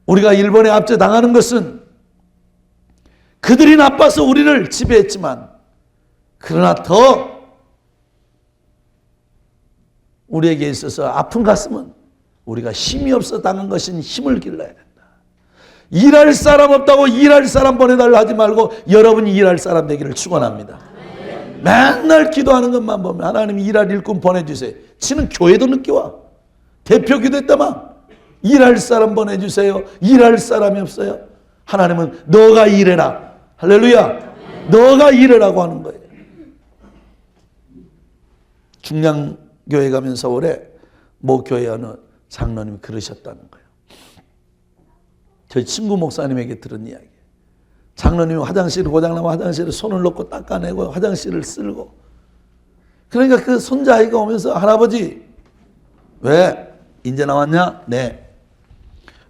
우리가 일본에 압제당하는 것은 그들이 나빠서 우리를 지배했지만, 그러나 더 우리에게 있어서 아픈 가슴은 우리가 힘이 없어 당한 것인 힘을 길러야 된다. 일할 사람 없다고 일할 사람 보내달라 하지 말고 여러분이 일할 사람 되기를 축원합니다. 맨날 기도하는 것만 보면 하나님 일할 일꾼 보내주세요. 지는 교회도 늦게 와. 대표 기도했다만 일할 사람 보내주세요. 일할 사람이 없어요. 하나님은 너가 일해라. 할렐루야. 너가 일해라고 하는 거예요. 중량교회 가면 서울에 모 교회 어느 장로님이 그러셨다는 거예요. 저희 친구 목사님에게 들은 이야기. 장로님이 화장실이 고장나면 화장실에 손을 넣고 닦아내고 화장실을 쓸고, 그러니까 그 손자아이가 오면서 할아버지 왜 이제 나왔냐? 네.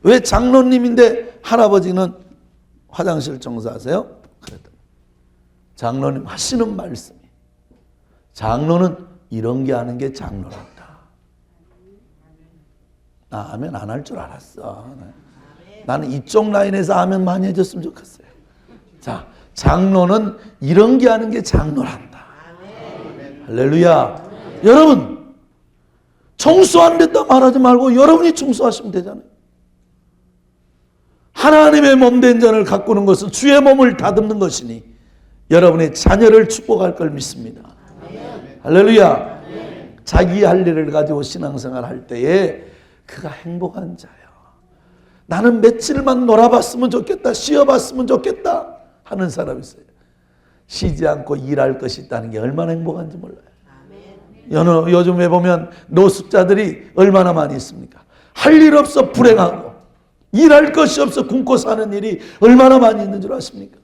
왜 장로님인데 할아버지는 화장실 청소하세요? 그랬더니 장로님 하시는 말씀이, 장로는 이런 게 하는 게 장로란다. 나 아멘 안 할 줄 알았어. 나는 이쪽 라인에서 아멘 많이 해줬으면 좋겠어요. 자, 장로는 이런 게 하는 게 장로란다. 할렐루야. 여러분, 청소 안 됐다 말하지 말고 여러분이 청소하시면 되잖아요. 하나님의 몸된 자를 가꾸는 것은 주의 몸을 다듬는 것이니 여러분의 자녀를 축복할 걸 믿습니다. 할렐루야. 자기 할 일을 가지고 신앙생활 할 때에 그가 행복한 자예요. 나는 며칠만 놀아봤으면 좋겠다, 쉬어봤으면 좋겠다 하는 사람이 있어요. 쉬지 않고 일할 것이 있다는 게 얼마나 행복한지 몰라요. 요즘에 보면 노숙자들이 얼마나 많이 있습니까? 할 일 없어 불행하고 일할 것이 없어 굶고 사는 일이 얼마나 많이 있는 줄 아십니까?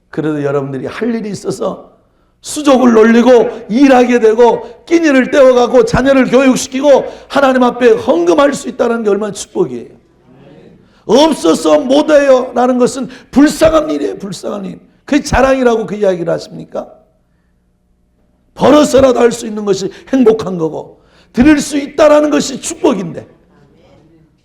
그래도 여러분들이 할 일이 있어서 수족을 놀리고 일하게 되고 끼니를 때워가고 자녀를 교육시키고 하나님 앞에 헌금할 수 있다는 게 얼마나 축복이에요. 없어서 못해요 라는 것은 불쌍한 일이에요. 불쌍한 일. 그게 자랑이라고 그 이야기를 하십니까? 벌어서라도 할 수 있는 것이 행복한 거고 드릴 수 있다라는 것이 축복인데,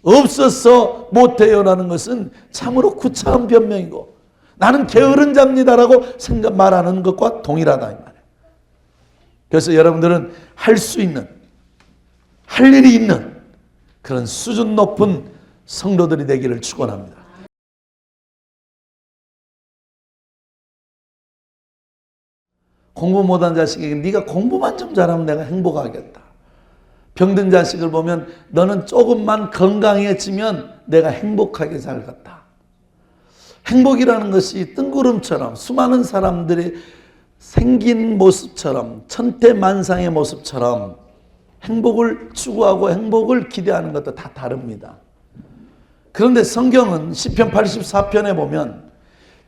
없어서 못해요 라는 것은 참으로 구차한 변명이고 나는 게으른 자입니다라고 말하는 것과 동일하다 이 말이에요. 그래서 여러분들은 할 수 있는, 할 일이 있는 그런 수준 높은 성도들이 되기를 축원합니다. 공부 못한 자식에게 네가 공부만 좀 잘하면 내가 행복하겠다. 병든 자식을 보면 너는 조금만 건강해지면 내가 행복하게 살겠다. 행복이라는 것이 뜬구름처럼 수많은 사람들이 생긴 모습처럼 천태만상의 모습처럼 행복을 추구하고 행복을 기대하는 것도 다 다릅니다. 그런데 성경은 시편 84편에 보면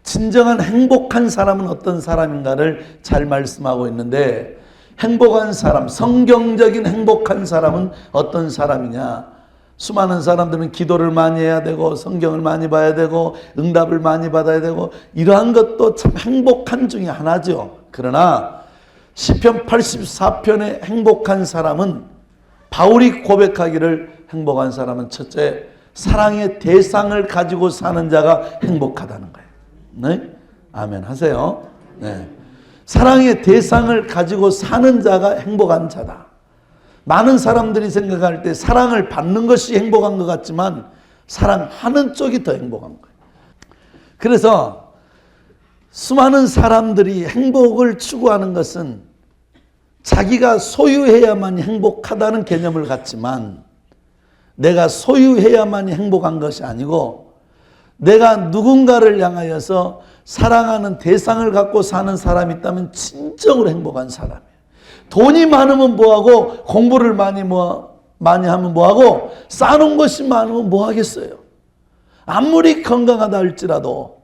진정한 행복한 사람은 어떤 사람인가를 잘 말씀하고 있는데, 행복한 사람, 성경적인 행복한 사람은 어떤 사람이냐? 수많은 사람들은 기도를 많이 해야 되고 성경을 많이 봐야 되고 응답을 많이 받아야 되고 이러한 것도 참 행복한 중에 하나죠. 그러나 시편 84편의 행복한 사람은, 바울이 고백하기를 행복한 사람은 첫째, 사랑의 대상을 가지고 사는 자가 행복하다는 거예요. 네? 아멘 하세요. 네. 사랑의 대상을 가지고 사는 자가 행복한 자다. 많은 사람들이 생각할 때 사랑을 받는 것이 행복한 것 같지만 사랑하는 쪽이 더 행복한 거예요. 그래서 수많은 사람들이 행복을 추구하는 것은 자기가 소유해야만 행복하다는 개념을 갖지만, 내가 소유해야만 행복한 것이 아니고 내가 누군가를 향하여서 사랑하는 대상을 갖고 사는 사람이 있다면 진정으로 행복한 사람이에요. 돈이 많으면 뭐하고, 공부를 많이 하면 뭐하고, 쌓아놓은 것이 많으면 뭐하겠어요. 아무리 건강하다 할지라도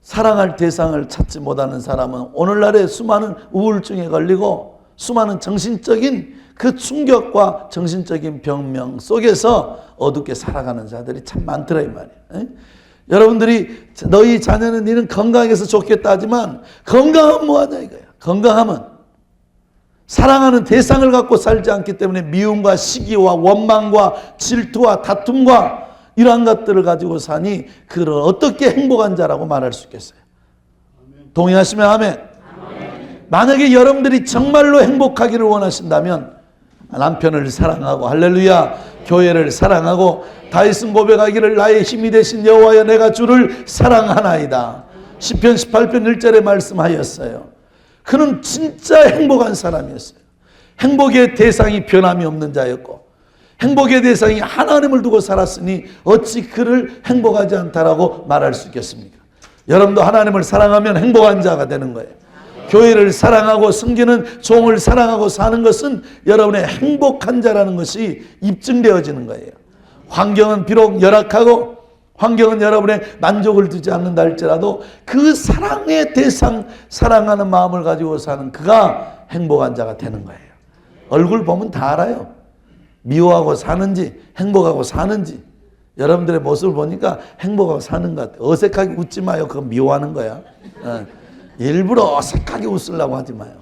사랑할 대상을 찾지 못하는 사람은 오늘날의 수많은 우울증에 걸리고 수많은 정신적인 그 충격과 정신적인 병명 속에서 어둡게 살아가는 자들이 참 많더라 이 말이에요. 여러분들이 너희 자녀는 너는 건강해서 좋겠다 하지만 건강하면 뭐하냐 이거야. 건강하면 사랑하는 대상을 갖고 살지 않기 때문에 미움과 시기와 원망과 질투와 다툼과 이러한 것들을 가지고 사니 그를 어떻게 행복한 자라고 말할 수 있겠어요? 동의하시면 아멘. 만약에 여러분들이 정말로 행복하기를 원하신다면 남편을 사랑하고 할렐루야 교회를 사랑하고 다윗은 고백하기를 나의 힘이 되신 여호와여 내가 주를 사랑하나이다. 시편 18편 1절에 말씀하였어요. 그는 진짜 행복한 사람이었어요. 행복의 대상이 변함이 없는 자였고 행복의 대상이 하나님을 두고 살았으니 어찌 그를 행복하지 않다라고 말할 수 있겠습니까? 여러분도 하나님을 사랑하면 행복한 자가 되는 거예요. 교회를 사랑하고 섬기는 종을 사랑하고 사는 것은 여러분의 행복한 자라는 것이 입증되어지는 거예요. 환경은 비록 열악하고 환경은 여러분의 만족을 두지 않는다 할지라도 그 사랑의 대상, 사랑하는 마음을 가지고 사는 그가 행복한 자가 되는 거예요. 얼굴 보면 다 알아요. 미워하고 사는지 행복하고 사는지. 여러분들의 모습을 보니까 행복하고 사는 것 같아요. 어색하게 웃지 마요. 그거 미워하는 거야. 일부러 어색하게 웃으려고 하지 마요.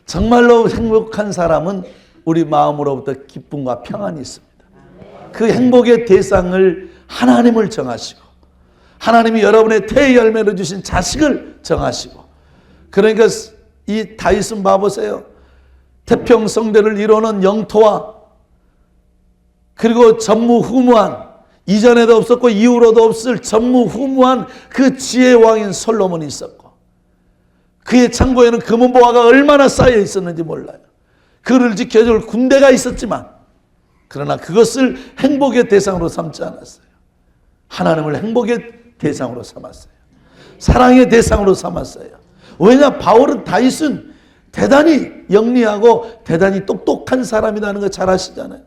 정말로 행복한 사람은 우리 마음으로부터 기쁨과 평안이 있습니다. 그 행복의 대상을 하나님을 정하시고 하나님이 여러분의 태의 열매로 주신 자식을 정하시고 그러니까 이 다윗은 봐보세요. 태평성대를 이루는 영토와 그리고 전무후무한 이전에도 없었고 이후로도 없을 전무후무한 그 지혜의 왕인 솔로몬이 있었고 그의 창고에는 금은보화가 얼마나 쌓여 있었는지 몰라요. 그를 지켜줄 군대가 있었지만 그러나 그것을 행복의 대상으로 삼지 않았어요. 하나님을 행복의 대상으로 삼았어요. 사랑의 대상으로 삼았어요. 왜냐? 다윗은 대단히 영리하고 대단히 똑똑한 사람이라는 거 잘 아시잖아요.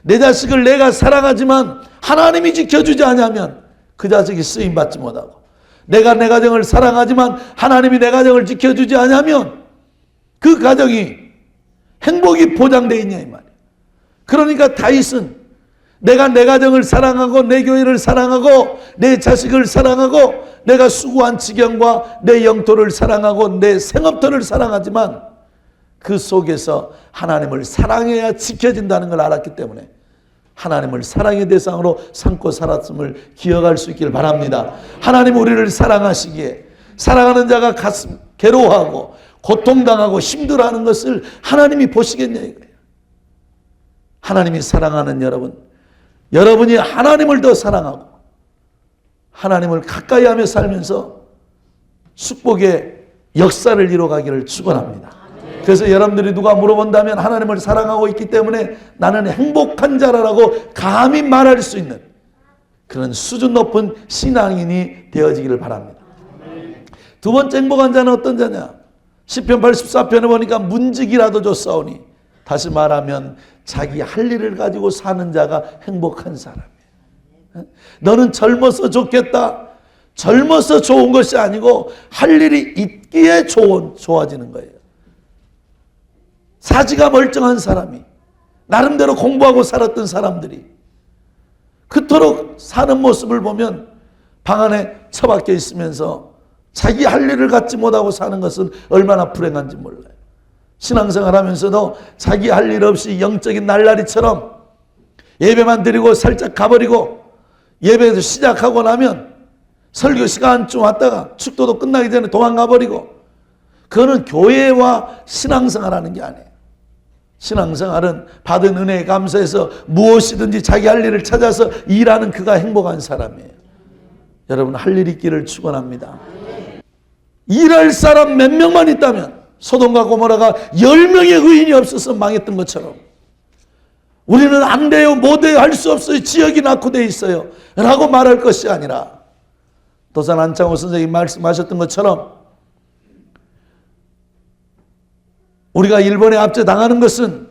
내 자식을 내가 사랑하지만 하나님이 지켜주지 않으면 그 자식이 쓰임받지 못하고 내가 내 가정을 사랑하지만 하나님이 내 가정을 지켜주지 않으면 그 가정이 행복이 보장되어 있냐 이 말이에요. 그러니까 다윗은 내가 내 가정을 사랑하고 내 교회를 사랑하고 내 자식을 사랑하고 내가 수고한 지경과 내 영토를 사랑하고 내 생업터를 사랑하지만 그 속에서 하나님을 사랑해야 지켜진다는 걸 알았기 때문에 하나님을 사랑의 대상으로 삼고 살았음을 기억할 수 있기를 바랍니다. 하나님 우리를 사랑하시기에 사랑하는 자가 가슴 괴로워하고 고통당하고 힘들어하는 것을 하나님이 보시겠냐 이거예요. 하나님이 사랑하는 여러분이 하나님을 더 사랑하고 하나님을 가까이 하며 살면서 축복의 역사를 이뤄가기를 축원합니다. 그래서 여러분들이 누가 물어본다면 하나님을 사랑하고 있기 때문에 나는 행복한 자라고 감히 말할 수 있는 그런 수준 높은 신앙인이 되어지기를 바랍니다. 두 번째 행복한 자는 어떤 자냐? 시편 84편에 보니까 문지기라도 줬사오니 다시 말하면 자기 할 일을 가지고 사는 자가 행복한 사람이에요. 너는 젊어서 좋겠다. 젊어서 좋은 것이 아니고 할 일이 있기에 좋아지는 거예요. 사지가 멀쩡한 사람이 나름대로 공부하고 살았던 사람들이 그토록 사는 모습을 보면 방 안에 처박혀 있으면서 자기 할 일을 갖지 못하고 사는 것은 얼마나 불행한지 몰라요. 신앙생활 하면서도 자기 할 일 없이 영적인 날라리처럼 예배만 드리고 살짝 가버리고 예배에서 시작하고 나면 설교 시간쯤 왔다가 축도도 끝나기 전에 도망가버리고 그거는 교회와 신앙생활하는 게 아니에요. 신앙생활은 받은 은혜에 감사해서 무엇이든지 자기 할 일을 찾아서 일하는 그가 행복한 사람이에요. 여러분 할 일 있기를 축원합니다. 일할 사람 몇 명만 있다면 소돔과 고모라가 10명의 의인이 없어서 망했던 것처럼 우리는 안 돼요, 못 해요, 할 수 없어요, 지역이 낙후되어 있어요 라고 말할 것이 아니라 도산 안창호 선생님이 말씀하셨던 것처럼 우리가 일본에 압제당하는 것은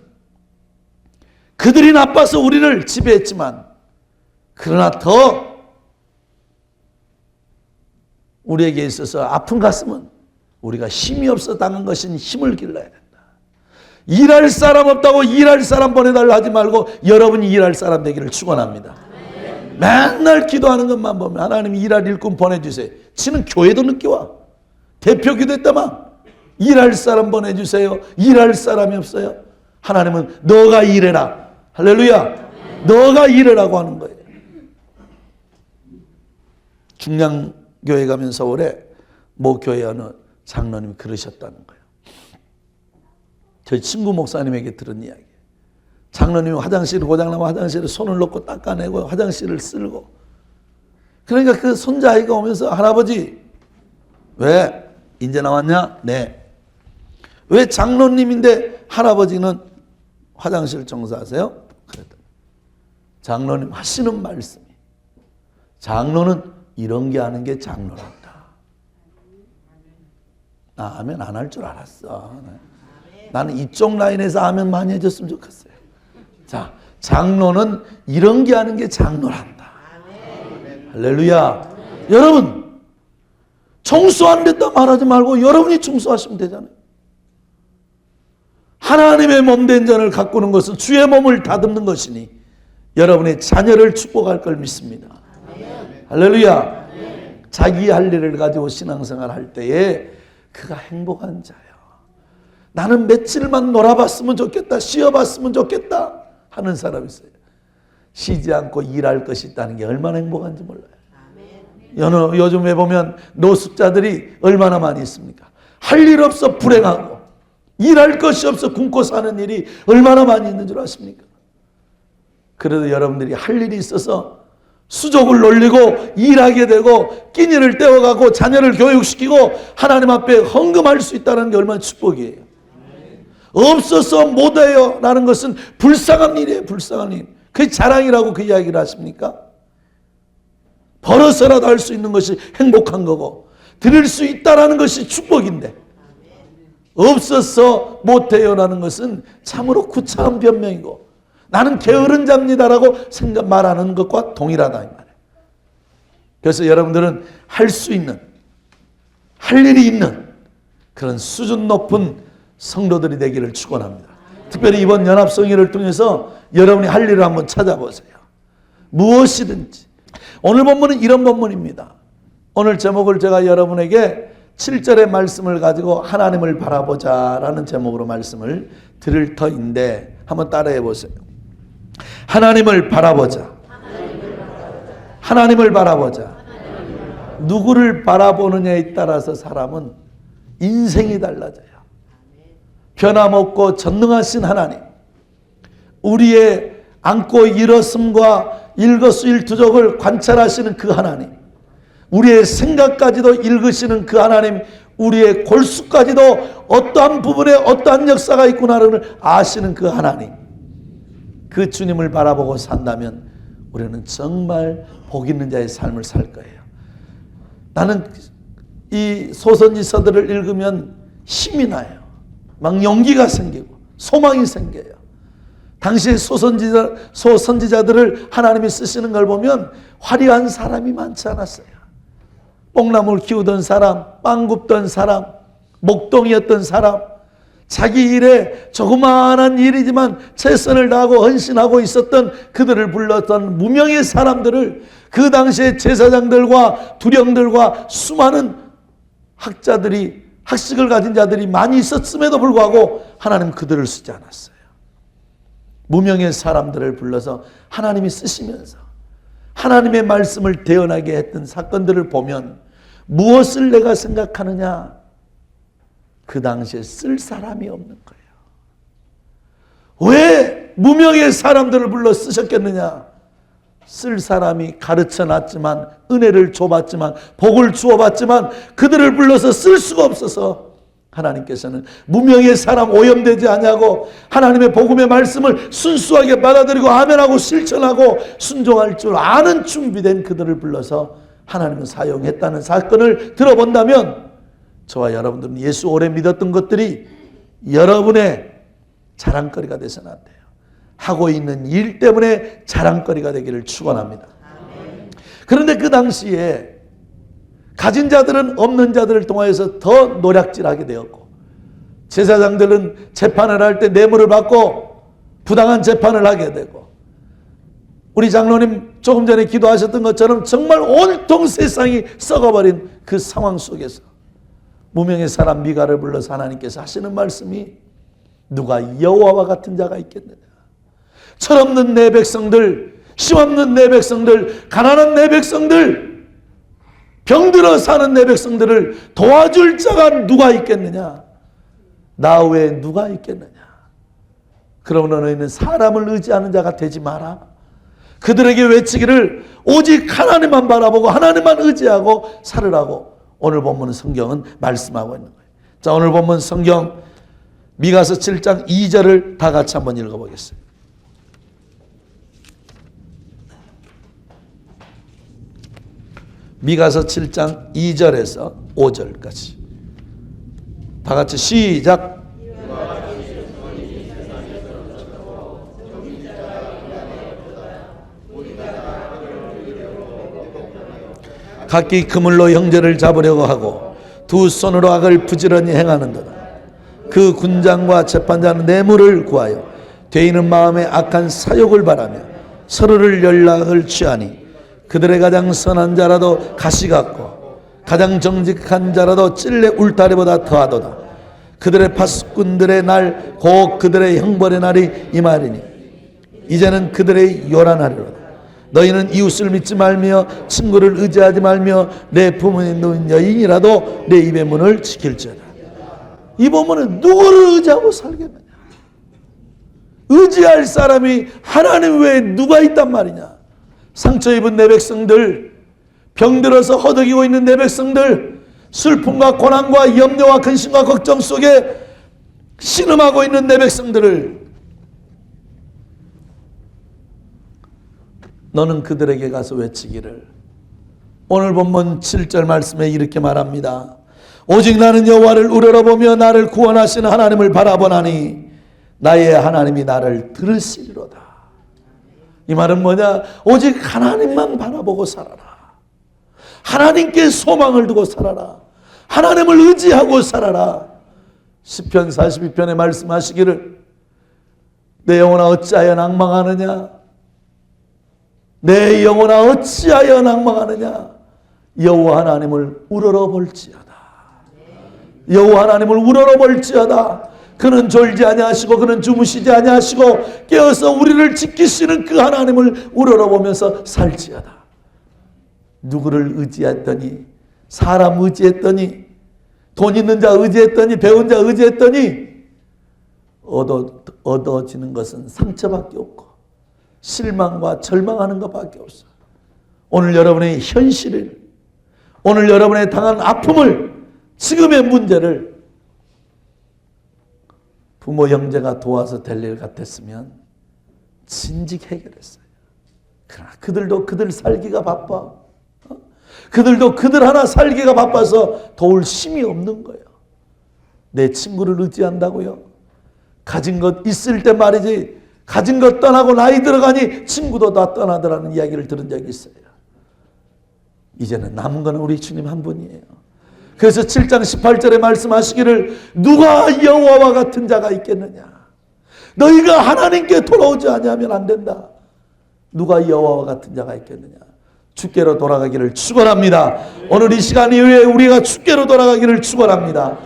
그들이 나빠서 우리를 지배했지만 그러나 더 우리에게 있어서 아픈 가슴은 우리가 힘이 없어 당한 것인 힘을 길러야 된다. 일할 사람 없다고 일할 사람 보내달라 하지 말고 여러분이 일할 사람 되기를 축원합니다. 맨날 기도하는 것만 보면 하나님 일할 일꾼 보내주세요. 지는 교회도 늦게 와. 대표 기도했다만 일할 사람 보내주세요. 일할 사람이 없어요. 하나님은 너가 일해라. 할렐루야. 너가 일해라고 하는 거예요. 중량교회 가면 서울에 모 교회 어느 장로님이 그러셨다는 거예요. 저희 친구 목사님에게 들은 이야기. 장로님이 화장실이 고장나면 화장실에 손을 넣고 닦아내고 화장실을 쓸고, 그러니까 그 손자아이가 오면서 할아버지 왜 이제 나왔냐? 네. 왜 장로님인데 할아버지는 화장실 청소하세요? 그랬더니 장로님 하시는 말씀이, 장로는 이런 게 하는 게 장로란다. 나 아멘 안 할 줄 알았어. 나는 이쪽 라인에서 아멘 많이 해줬으면 좋겠어요. 자, 장로는 이런 게 하는 게 장로란다. 할렐루야. 여러분, 청소 안 됐다 말하지 말고 여러분이 청소하시면 되잖아요. 하나님의 몸된 자를 가꾸는 것은 주의 몸을 다듬는 것이니 여러분의 자녀를 축복할 걸 믿습니다. 할렐루야. 자기 할 일을 가지고 신앙생활 할 때에 그가 행복한 자예요. 나는 며칠만 놀아봤으면 좋겠다, 쉬어봤으면 좋겠다 하는 사람이 있어요. 쉬지 않고 일할 것이 있다는 게 얼마나 행복한지 몰라요. 요즘에 보면 노숙자들이 얼마나 많이 있습니까? 할 일 없어 불행하고 일할 것이 없어 굶고 사는 일이 얼마나 많이 있는 줄 아십니까? 그래도 여러분들이 할 일이 있어서 수족을 놀리고 일하게 되고 끼니를 때워가고 자녀를 교육시키고 하나님 앞에 헌금할 수 있다는 게 얼마나 축복이에요. 없어서 못해요 라는 것은 불쌍한 일이에요. 불쌍한 일. 그게 자랑이라고 그 이야기를 하십니까? 벌어서라도 할 수 있는 것이 행복한 거고 드릴 수 있다라는 것이 축복인데 없어서 못해요 라는 것은 참으로 구차한 변명이고 나는 게으른 자입니다라고 말하는 것과 동일하다 이 말이에요. 그래서 여러분들은 할 수 있는, 할 일이 있는 그런 수준 높은 성도들이 되기를 축원합니다. 특별히 이번 연합성회를 통해서 여러분이 할 일을 한번 찾아보세요. 무엇이든지. 오늘 본문은 이런 본문입니다. 오늘 제목을 제가 여러분에게 7절의 말씀을 가지고 하나님을 바라보자 라는 제목으로 말씀을 드릴 터인데 한번 따라해 보세요. 하나님을 바라보자. 하나님을 바라보자. 누구를 바라보느냐에 따라서 사람은 인생이 달라져요. 변함없고 전능하신 하나님, 우리의 안고 일었음과 일거수일투족을 관찰하시는 그 하나님, 우리의 생각까지도 읽으시는 그 하나님, 우리의 골수까지도 어떠한 부분에 어떠한 역사가 있구나를 아시는 그 하나님, 그 주님을 바라보고 산다면 우리는 정말 복 있는 자의 삶을 살 거예요. 나는 이 소선지서들을 읽으면 힘이 나요. 막 용기가 생기고 소망이 생겨요. 당시의 소선지자들을 하나님이 쓰시는 걸 보면 화려한 사람이 많지 않았어요. 뽕나물 키우던 사람, 빵 굽던 사람, 목동이었던 사람, 자기 일에 조그마한 일이지만 최선을 다하고 헌신하고 있었던 그들을 불렀던 무명의 사람들을 그 당시에 제사장들과 두령들과 수많은 학자들이, 학식을 가진 자들이 많이 있었음에도 불구하고 하나님 그들을 쓰지 않았어요. 무명의 사람들을 불러서 하나님이 쓰시면서 하나님의 말씀을 대언하게 했던 사건들을 보면 무엇을 내가 생각하느냐? 그 당시에 쓸 사람이 없는 거예요. 왜 무명의 사람들을 불러 쓰셨겠느냐? 쓸 사람이 가르쳐 놨지만, 은혜를 줘봤지만, 복을 주어봤지만 그들을 불러서 쓸 수가 없어서 하나님께서는 무명의 사람 오염되지 않냐고 하나님의 복음의 말씀을 순수하게 받아들이고 아멘하고 실천하고 순종할 줄 아는 준비된 그들을 불러서 하나님은 사용했다는 사건을 들어본다면 저와 여러분들은 예수 오래 믿었던 것들이 여러분의 자랑거리가 되서는 안 돼요. 하고 있는 일 때문에 자랑거리가 되기를 축원합니다. 그런데 그 당시에 가진 자들은 없는 자들을 통하여서 더 노략질하게 되었고 제사장들은 재판을 할 때 뇌물을 받고 부당한 재판을 하게 되고 우리 장로님 조금 전에 기도하셨던 것처럼 정말 온통 세상이 썩어버린 그 상황 속에서 무명의 사람 미가를 불러서 하나님께서 하시는 말씀이 누가 여호와와 같은 자가 있겠느냐. 철없는 내 백성들, 힘없는 내 백성들, 가난한 내 백성들, 병들어 사는 내 백성들을 도와줄 자가 누가 있겠느냐. 나 외에 누가 있겠느냐. 그러므로 너희는 사람을 의지하는 자가 되지 마라. 그들에게 외치기를 오직 하나님만 바라보고 하나님만 의지하고 살으라고 오늘 본문 성경은 말씀하고 있는 거예요. 자, 오늘 본문 성경 미가서 7장 2절을 다 같이 한번 읽어보겠습니다. 미가서 7장 2절에서 5절까지 다 같이 시작. 각기 그물로 형제를 잡으려고 하고 두 손으로 악을 부지런히 행하는도다. 그 군장과 재판장은 뇌물을 구하여 죄인은 마음에 악한 사욕을 바라며 서로를 연락을 취하니 그들의 가장 선한 자라도 가시 같고 가장 정직한 자라도 찔레 울타리보다 더하도다. 그들의 파수꾼들의 날 곧 그들의 형벌의 날이 임하리니 이제는 그들의 요란하리로다. 너희는 이웃을 믿지 말며 친구를 의지하지 말며 내 부모님 누인 여인이라도 내 입의 문을 지킬지어다. 이 본문은 누구를 의지하고 살겠느냐. 의지할 사람이 하나님 외에 누가 있단 말이냐. 상처 입은 내 백성들, 병들어서 허덕이고 있는 내 백성들, 슬픔과 고난과 염려와 근심과 걱정 속에 신음하고 있는 내 백성들을 너는 그들에게 가서 외치기를. 오늘 본문 7절 말씀에 이렇게 말합니다. 오직 나는 여호와를 우러러보며 나를 구원하시는 하나님을 바라보나니 나의 하나님이 나를 들으시리로다. 이 말은 뭐냐? 오직 하나님만 바라보고 살아라. 하나님께 소망을 두고 살아라. 하나님을 의지하고 살아라. 시편 42편에 말씀하시기를 내 영혼아 어찌하여 낭망하느냐. 내 영혼아 어찌하여 낭망하느냐. 여호와 하나님을 우러러볼지어다. 여호와 하나님을 우러러볼지어다. 그는 졸지 아니하시고 그는 주무시지 아니하시고 깨어서 우리를 지키시는 그 하나님을 우러러보면서 살지어다. 누구를 의지했더니, 사람 의지했더니, 돈 있는 자 의지했더니, 배운 자 의지했더니 얻어지는 것은 상처밖에 없고 실망과 절망하는 것밖에 없어. 오늘 여러분의 현실을, 오늘 여러분의 당한 아픔을, 지금의 문제를 부모 형제가 도와서 될 일 같았으면 진즉 해결했어요. 그러나 그들도 그들 살기가 바빠. 그들도 그들 하나 살기가 바빠서 도울 힘이 없는 거예요. 내 친구를 의지한다고요? 가진 것 있을 때 말이지, 가진 것 떠나고 나이 들어가니 친구도 다 떠나더라는 이야기를 들은 적이 있어요. 이제는 남은 건 우리 주님 한 분이에요. 그래서 7장 18절에 말씀하시기를 누가 여호와와 같은 자가 있겠느냐. 너희가 하나님께 돌아오지 아니하면 안 된다. 누가 여호와와 같은 자가 있겠느냐. 주께로 돌아가기를 축원합니다. 오늘 이 시간 이후에 우리가 주께로 돌아가기를 축원합니다.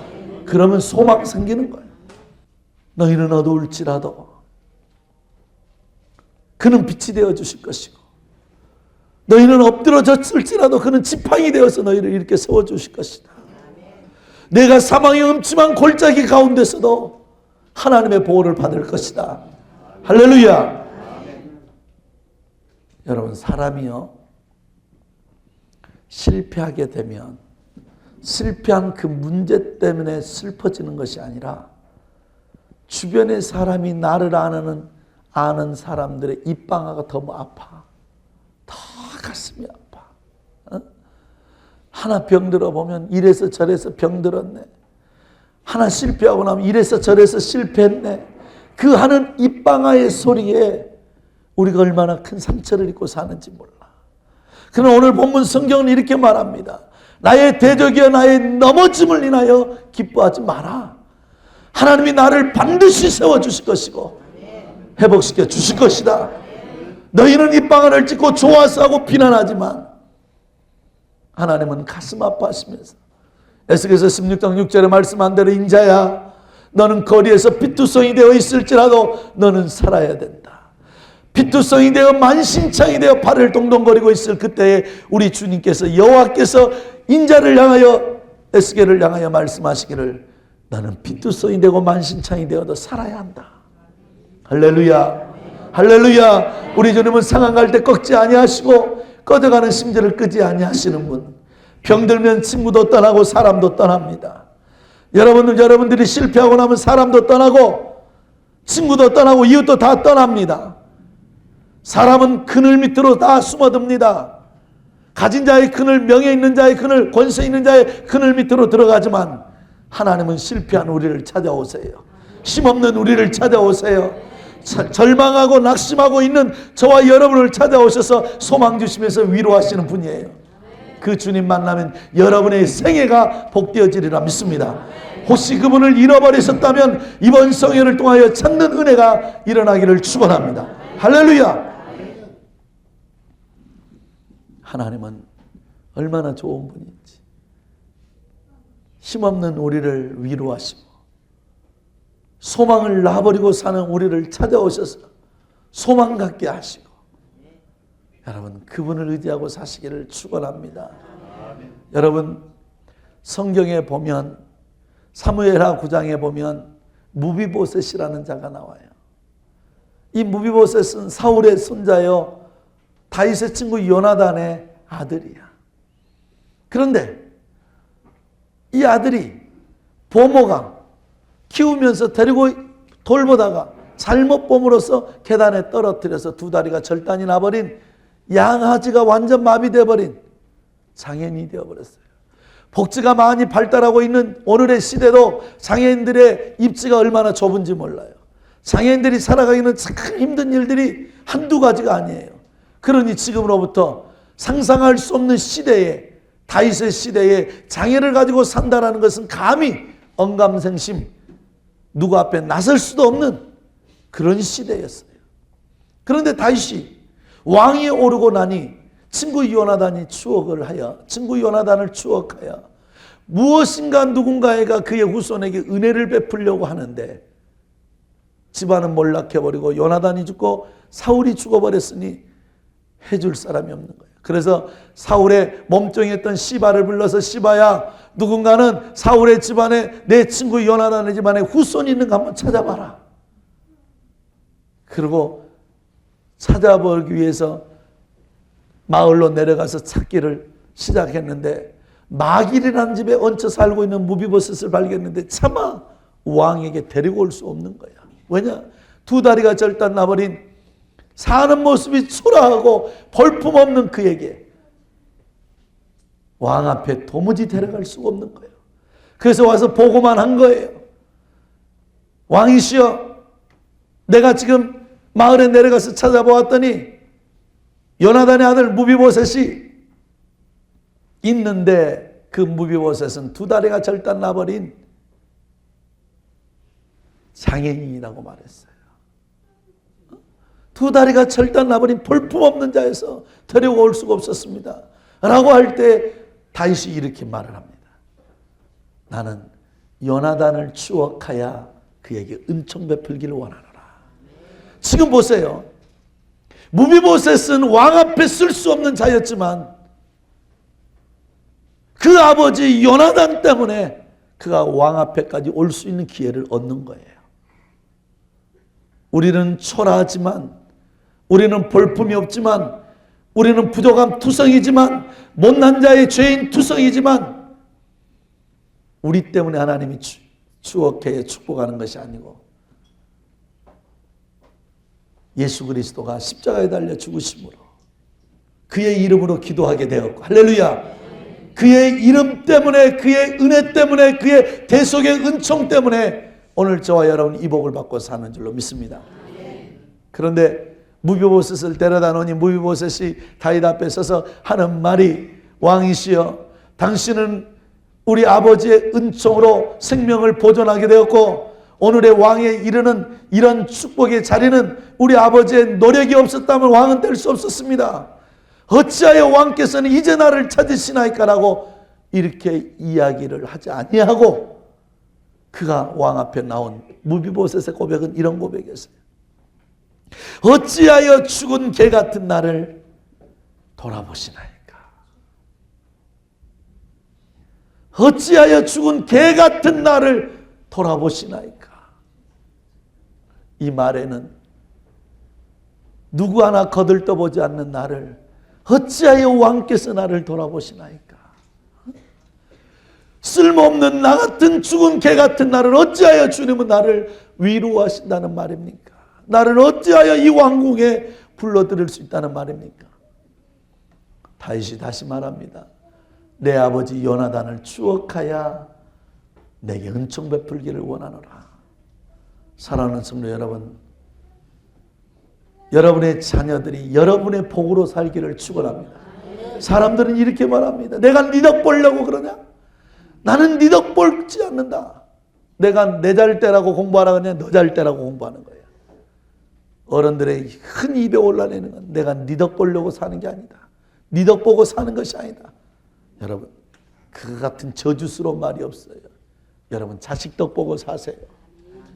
그러면 소망 생기는 거예요. 너희는 어두울지라도 그는 빛이 되어 주실 것이고 너희는 엎드러졌을지라도 그는 지팡이 되어서 너희를 이렇게 세워주실 것이다. 내가 사망의 음침한 골짜기 가운데서도 하나님의 보호를 받을 것이다. 할렐루야. 여러분, 사람이요 실패하게 되면 실패한 그 문제 때문에 슬퍼지는 것이 아니라 주변의 사람이 나를 아는 사람들의 입방아가 더 아파. 더 가슴이 아파. 하나 병들어 보면 이래서 저래서 병들었네. 하나 실패하고 나면 이래서 저래서 실패했네. 그 하는 입방아의 소리에 우리가 얼마나 큰 상처를 입고 사는지 몰라. 그러나 오늘 본문 성경은 이렇게 말합니다. 나의 대적이여 나의 넘어짐을 인하여 기뻐하지 마라. 하나님이 나를 반드시 세워주실 것이고 회복시켜 주실 것이다. 너희는 입방아를 찢고 좋아서 하고 비난하지만 하나님은 가슴 아파하시면서 에스겔서 16장 6절에 말씀한 대로 인자야, 너는 거리에서 피투성이 되어 있을지라도 너는 살아야 된다. 피투성이 되어 만신창이 되어 발을 동동거리고 있을 그때에 우리 주님께서, 여호와께서 인자를 향하여, 에스겔을 향하여 말씀하시기를 너는 피투성이 되고 만신창이 되어도 살아야 한다. 할렐루야, 할렐루야. 우리 주님은 상한 갈 때 꺾지 아니하시고 꺼져가는 심지를 끄지 아니하시는 분. 병들면 친구도 떠나고 사람도 떠납니다. 여러분들이 실패하고 나면 사람도 떠나고 친구도 떠나고 이웃도 다 떠납니다. 사람은 그늘 밑으로 다 숨어듭니다. 가진 자의 그늘, 명예 있는 자의 그늘, 권세 있는 자의 그늘 밑으로 들어가지만 하나님은 실패한 우리를 찾아오세요. 힘없는 우리를 찾아오세요. 절망하고 낙심하고 있는 저와 여러분을 찾아오셔서 소망 주시면서 위로하시는 분이에요. 그 주님 만나면 여러분의 생애가 복되어지리라 믿습니다. 혹시 그분을 잃어버리셨다면 이번 성회를 통하여 찾는 은혜가 일어나기를 축원합니다. 할렐루야. 하나님은 얼마나 좋은 분인지, 힘없는 우리를 위로하시고 소망을 놔버리고 사는 우리를 찾아오셔서 소망 갖게 하시고, 여러분 그분을 의지하고 사시기를 축원합니다. 여러분 성경에 보면, 사무엘하 9장에 보면 무비보셋이라는 자가 나와요. 이 무비보셋은 사울의 손자요 다윗의 친구 요나단의 아들이야. 그런데 이 아들이 부모가 키우면서 데리고 돌보다가 잘못 봄으로써 계단에 떨어뜨려서 두 다리가 절단이 나버린, 양아지가 완전 마비되어 버린 장애인이 되어버렸어요. 복지가 많이 발달하고 있는 오늘의 시대도 장애인들의 입지가 얼마나 좁은지 몰라요. 장애인들이 살아가기는 참 힘든 일들이 한두 가지가 아니에요. 그러니 지금으로부터 상상할 수 없는 시대에, 다윗의 시대에 장애를 가지고 산다는 것은 감히 언감생심, 누구 앞에 나설 수도 없는 그런 시대였어요. 그런데 다윗이 왕위에 오르고 나니 친구 요나단을 추억하여 무엇인가 누군가가 그의 후손에게 은혜를 베풀려고 하는데, 집안은 몰락해버리고 요나단이 죽고 사울이 죽어버렸으니 해줄 사람이 없는 거예요. 그래서 사울의 몸종이었던 시바를 불러서, 시바야, 누군가는 사울의 집안에, 내 친구 요나단의 집안에 후손이 있는가 한번 찾아봐라. 그리고 찾아보기 위해서 마을로 내려가서 찾기를 시작했는데, 마길이라는 집에 얹혀 살고 있는 무비보셋을 발견했는데 차마 왕에게 데리고 올 수 없는 거야. 왜냐? 두 다리가 절단 나버린, 사는 모습이 초라하고 볼품없는 그에게 왕 앞에 도무지 데려갈 수가 없는 거예요. 그래서 와서 보고만 한 거예요. 왕이시여, 내가 지금 마을에 내려가서 찾아보았더니 요나단의 아들 무비보셋이 있는데, 그 무비보셋은 두 다리가 절단 나버린 장애인이라고 말했어요. 두 다리가 절단 나버린 볼품없는 자에서 데려올 수가 없었습니다. 라고 할 때 다윗이 이렇게 말을 합니다. 나는 요나단을 추억하여 그에게 은총 베풀기를 원하노라. 지금 보세요. 무비보셋은 왕 앞에 쓸 수 없는 자였지만 그 아버지 요나단 때문에 그가 왕 앞에까지 올 수 있는 기회를 얻는 거예요. 우리는 초라하지만, 우리는 볼품이 없지만, 우리는 부족한 투성이지만, 못난 자의 죄인 투성이지만, 우리 때문에 하나님이 추억해 축복하는 것이 아니고 예수 그리스도가 십자가에 달려 죽으심으로 그의 이름으로 기도하게 되었고, 할렐루야, 그의 이름 때문에, 그의 은혜 때문에, 그의 대속의 은총 때문에 오늘 저와 여러분 이 복을 받고 사는 줄로 믿습니다. 그런데 무비보셋을 데려다 놓으니 무비보셋이 다윗 앞에 서서 하는 말이, 왕이시여, 당신은 우리 아버지의 은총으로 생명을 보존하게 되었고, 오늘의 왕에 이르는 이런 축복의 자리는 우리 아버지의 노력이 없었다면 왕은 될 수 없었습니다. 어찌하여 왕께서는 이제 나를 찾으시나이까라고 이렇게 이야기를 하지 아니하고 그가 왕 앞에 나온 무비보셋의 고백은 이런 고백이었어요. 어찌하여 죽은 개 같은 나를 돌아보시나이까. 어찌하여 죽은 개 같은 나를 돌아보시나이까. 이 말에는 누구 하나 거들떠보지 않는 나를 어찌하여 왕께서 나를 돌아보시나이까. 쓸모없는 나 같은 죽은 개 같은 나를 어찌하여 주님은 나를 위로하신다는 말입니까? 나를 어찌하여 이 왕궁에 불러들일 수 있다는 말입니까? 다윗이 다시 말합니다. 내 아버지 요나단을 추억하여 내게 은총 베풀기를 원하노라. 사랑하는 성도 여러분, 여러분의 자녀들이 여러분의 복으로 살기를 축원합니다. 사람들은 이렇게 말합니다. 내가 네 덕 보려고 그러냐? 나는 네 덕 보지 않는다. 내가 내 잘 때라고 공부하라 그러냐? 너 잘 때라고 공부하는 거야. 어른들의 큰 입에 올라내는 건 내가 네 덕 보려고 사는 게 아니다. 네 덕 보고 사는 것이 아니다. 여러분, 그 같은 저주스러운 말이 없어요. 여러분, 자식 덕 보고 사세요.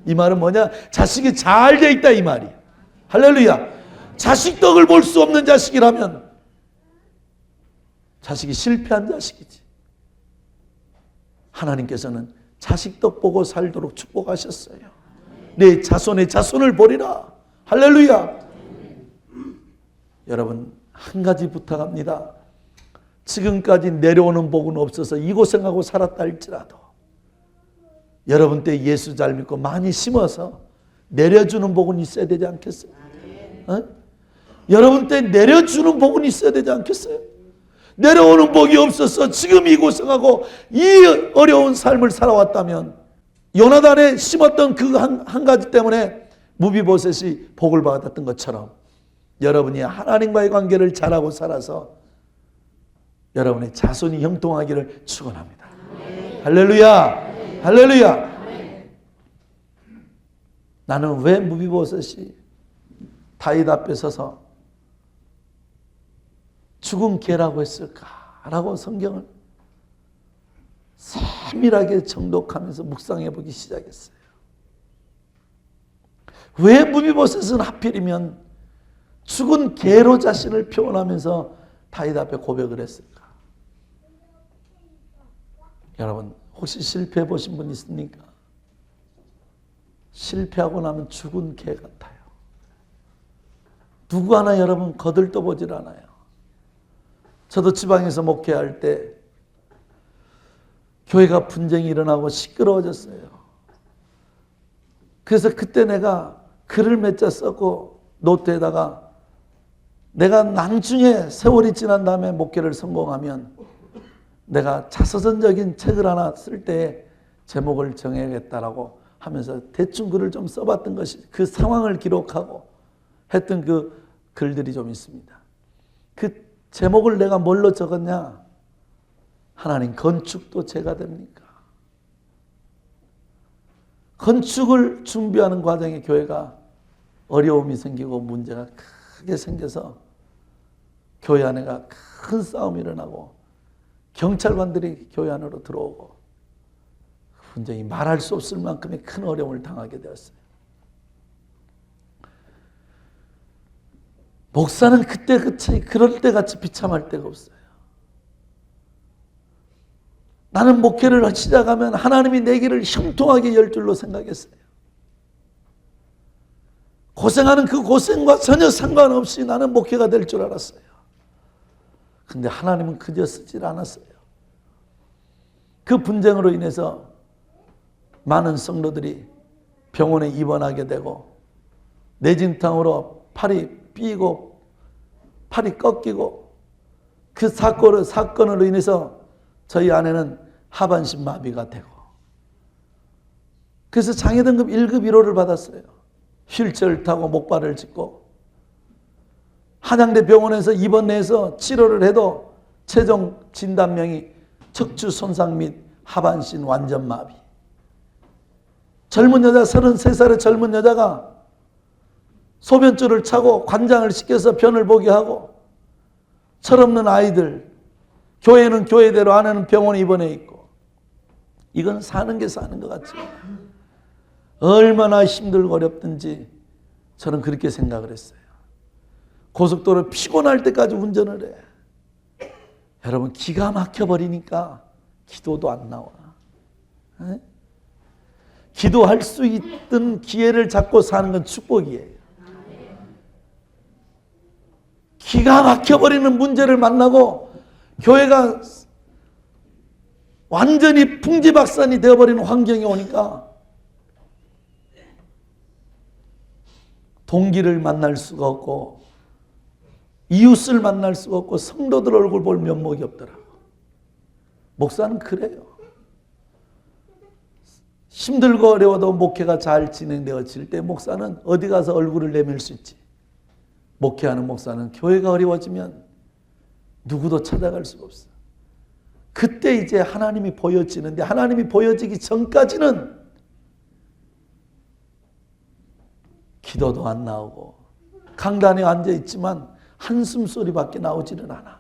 이 말은 뭐냐? 자식이 잘 돼 있다 이 말이야. 할렐루야. 자식 덕을 볼 수 없는 자식이라면 자식이 실패한 자식이지. 하나님께서는 자식 덕 보고 살도록 축복하셨어요. 내 자손의 자손을 보리라. 할렐루야. 여러분, 한 가지 부탁합니다. 지금까지 내려오는 복은 없어서 이고생하고 살았다 할지라도 여러분 때 예수 잘 믿고 많이 심어서 내려주는 복은 있어야 되지 않겠어요? 어? 여러분 때 내려주는 복은 있어야 되지 않겠어요? 내려오는 복이 없어서 지금 이 고생하고 이 어려운 삶을 살아왔다면 요나단에 심었던 그 한 가지 때문에 무비보셋이 복을 받았던 것처럼 여러분이 하나님과의 관계를 잘하고 살아서 여러분의 자손이 형통하기를 축원합니다. 할렐루야. 할렐루야. 나는 왜 무비보셋이 다윗 앞에 서서 죽은 개라고 했을까라고 성경을 세밀하게 정독하면서 묵상해 보기 시작했어요. 왜 무비보셋은 하필이면 죽은 개로 자신을 표현하면서 다윗 앞에 고백을 했을까? 여러분, 혹시 실패해 보신 분 있습니까? 실패하고 나면 죽은 개 같아요. 누구 하나 여러분 거들떠보질 않아요. 저도 지방에서 목회할 때 교회가 분쟁이 일어나고 시끄러워졌어요. 그래서 그때 내가 글을 몇 자 썼고 노트에다가 내가 나중에 세월이 지난 다음에 목회를 성공하면 내가 자서전적인 책을 하나 쓸 때 제목을 정해야겠다라고 하면서 대충 글을 좀 써봤던 것이 그 상황을 기록하고 했던 그 글들이 좀 있습니다. 그 제목을 내가 뭘로 적었냐? 하나님, 건축도 제가 됩니까? 건축을 준비하는 과정에 교회가 어려움이 생기고 문제가 크게 생겨서 교회 안에가 큰 싸움이 일어나고 경찰관들이 교회 안으로 들어오고 분쟁이 말할 수 없을 만큼의 큰 어려움을 당하게 되었어요. 목사는 그때 그럴 때 같이 비참할 때가 없어요. 나는 목회를 시작하면 하나님이 내 길을 형통하게 열 줄로 생각했어요. 고생하는 그 고생과 전혀 상관없이 나는 목회가 될 줄 알았어요. 근데 하나님은 그저 쓰질 않았어요. 그 분쟁으로 인해서 많은 성도들이 병원에 입원하게 되고 뇌진탕으로 팔이 삐고 팔이 꺾이고 그 사건으로 인해서 저희 아내는 하반신 마비가 되고 그래서 장애등급 1급 1호를 받았어요. 휠체어를 타고 목발을 짚고 한양대 병원에서 입원 내에서 치료를 해도 최종 진단명이 척추 손상 및 하반신 완전 마비. 젊은 여자 33살의 젊은 여자가 소변줄을 차고 관장을 시켜서 변을 보게 하고 철없는 아이들 교회는 교회대로, 아내는 병원에 입원해 있고. 이건 사는 게 사는 것 같지. 얼마나 힘들고 어렵든지 저는 그렇게 생각을 했어요. 고속도로 피곤할 때까지 운전을 해. 여러분, 기가 막혀버리니까 기도도 안 나와. 에? 기도할 수 있던 기회를 잡고 사는 건 축복이에요. 기가 막혀버리는 문제를 만나고 교회가 완전히 풍지박산이 되어버리는 환경이 오니까 동기를 만날 수가 없고 이웃을 만날 수가 없고 성도들 얼굴 볼 면목이 없더라고. 목사는 그래요. 힘들고 어려워도 목회가 잘 진행되어질 때 목사는 어디 가서 얼굴을 내밀 수 있지. 목회하는 목사는 교회가 어려워지면 누구도 찾아갈 수가 없어. 그때 이제 하나님이 보여지는데, 하나님이 보여지기 전까지는 기도도 안 나오고 강단에 앉아 있지만 한숨 소리밖에 나오지는 않아.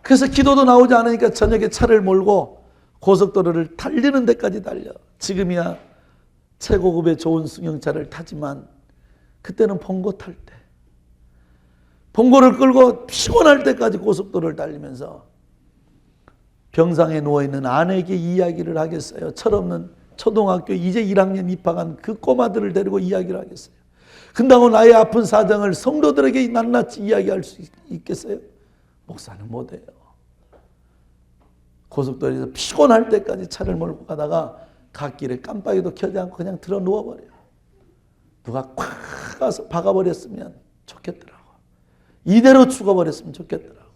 그래서 기도도 나오지 않으니까 저녁에 차를 몰고 고속도로를 달리는 데까지 달려. 지금이야 최고급의 좋은 승용차를 타지만 그때는 봉고 탈 때, 봉고를 끌고 피곤할 때까지 고속도로를 달리면서 병상에 누워있는 아내에게 이야기를 하겠어요? 철없는 초등학교 이제 1학년 입학한 그 꼬마들을 데리고 이야기를 하겠어요? 근다고 나의 아픈 사정을 성도들에게 낱낱이 이야기할 수 있겠어요? 목사는 못해요. 고속도로에서 피곤할 때까지 차를 몰고 가다가 갓길에 깜빡이도 켜지 않고 그냥 들어 누워버려요. 누가 콱 가서 박아버렸으면 좋겠더라고. 이대로 죽어버렸으면 좋겠더라고.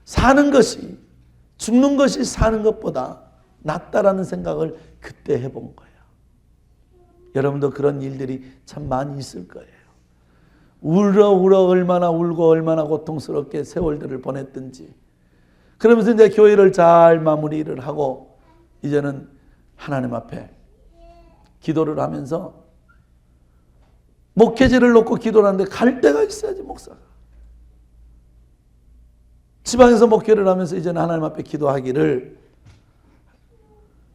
사는 것이, 죽는 것이 사는 것보다 낫다라는 생각을 그때 해본 거예요. 여러분도 그런 일들이 참 많이 있을 거예요. 울어 얼마나 울고 얼마나 고통스럽게 세월들을 보냈든지. 그러면서 이제 교회를 잘 마무리를 하고 이제는 하나님 앞에 기도를 하면서 목회지를 놓고 기도를 하는데 갈 데가 있어야지, 목사가. 지방에서 목회를 하면서 이제는 하나님 앞에 기도하기를,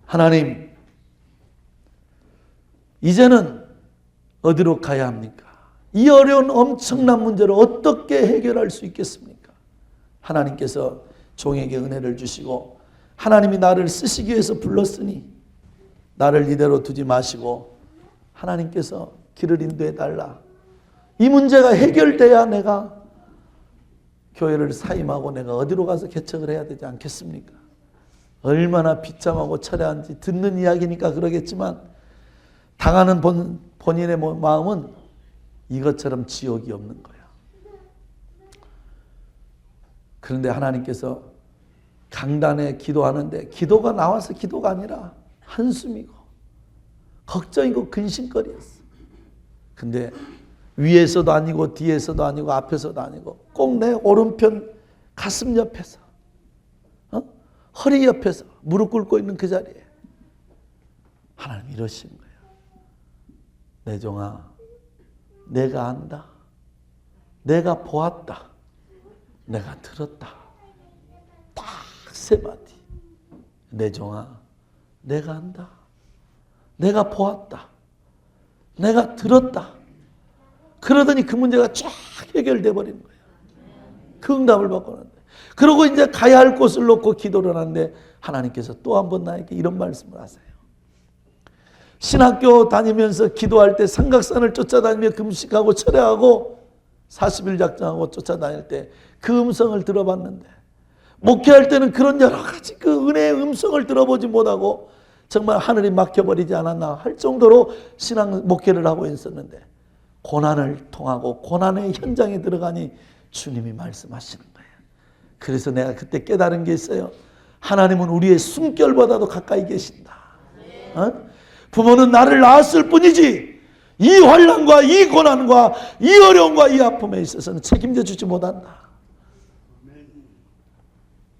하나님, 이제는 어디로 가야 합니까? 이 어려운 엄청난 문제를 어떻게 해결할 수 있겠습니까? 하나님께서 종에게 은혜를 주시고 하나님이 나를 쓰시기 위해서 불렀으니 나를 이대로 두지 마시고 하나님께서 길을 인도해 달라. 이 문제가 해결돼야 내가 교회를 사임하고 내가 어디로 가서 개척을 해야 되지 않겠습니까? 얼마나 비참하고 처량한지 듣는 이야기니까 그러겠지만 당하는 본인의 마음은 이것처럼 지옥이 없는 거야. 그런데 하나님께서 강단에 기도하는데 기도가 나와서 기도가 아니라 한숨이고 걱정이고 근심거리였어. 근데 위에서도 아니고 뒤에서도 아니고 앞에서도 아니고 꼭 내 오른편 가슴 옆에서, 허리 옆에서 무릎 꿇고 있는 그 자리에 하나님 이러시는 거예요. 내 종아, 내가 안다. 내가 보았다. 내가 들었다. 딱 세 마디. 내 종아, 내가 안다. 내가 보았다. 내가 들었다. 그러더니 그 문제가 쫙 해결돼 버리는 거예요. 그 응답을 받고 하는데. 그러고 이제 가야 할 곳을 놓고 기도를 하는데 하나님께서 또 한 번 나에게 이런 말씀을 하세요. 신학교 다니면서 기도할 때 삼각산을 쫓아다니며 금식하고 철회하고 40일 작정하고 쫓아다닐 때 그 음성을 들어봤는데, 목회할 때는 그런 여러 가지 그 은혜의 음성을 들어보지 못하고 정말 하늘이 막혀버리지 않았나 할 정도로 신앙 목회를 하고 있었는데 고난을 통하고 고난의 현장에 들어가니 주님이 말씀하시는 거예요. 그래서 내가 그때 깨달은 게 있어요. 하나님은 우리의 숨결보다도 가까이 계신다. 부모는 나를 낳았을 뿐이지 이 환난과 이 고난과 이 어려움과 이 아픔에 있어서는 책임져 주지 못한다.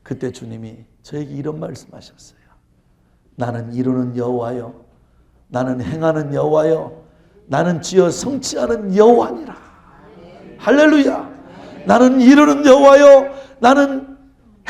그때 주님이 저에게 이런 말씀하셨어요. 나는 이루는 여호와요, 나는 행하는 여호와요, 나는 지어 성취하는 여호와니라. 할렐루야. 나는 이루는 여호와요 나는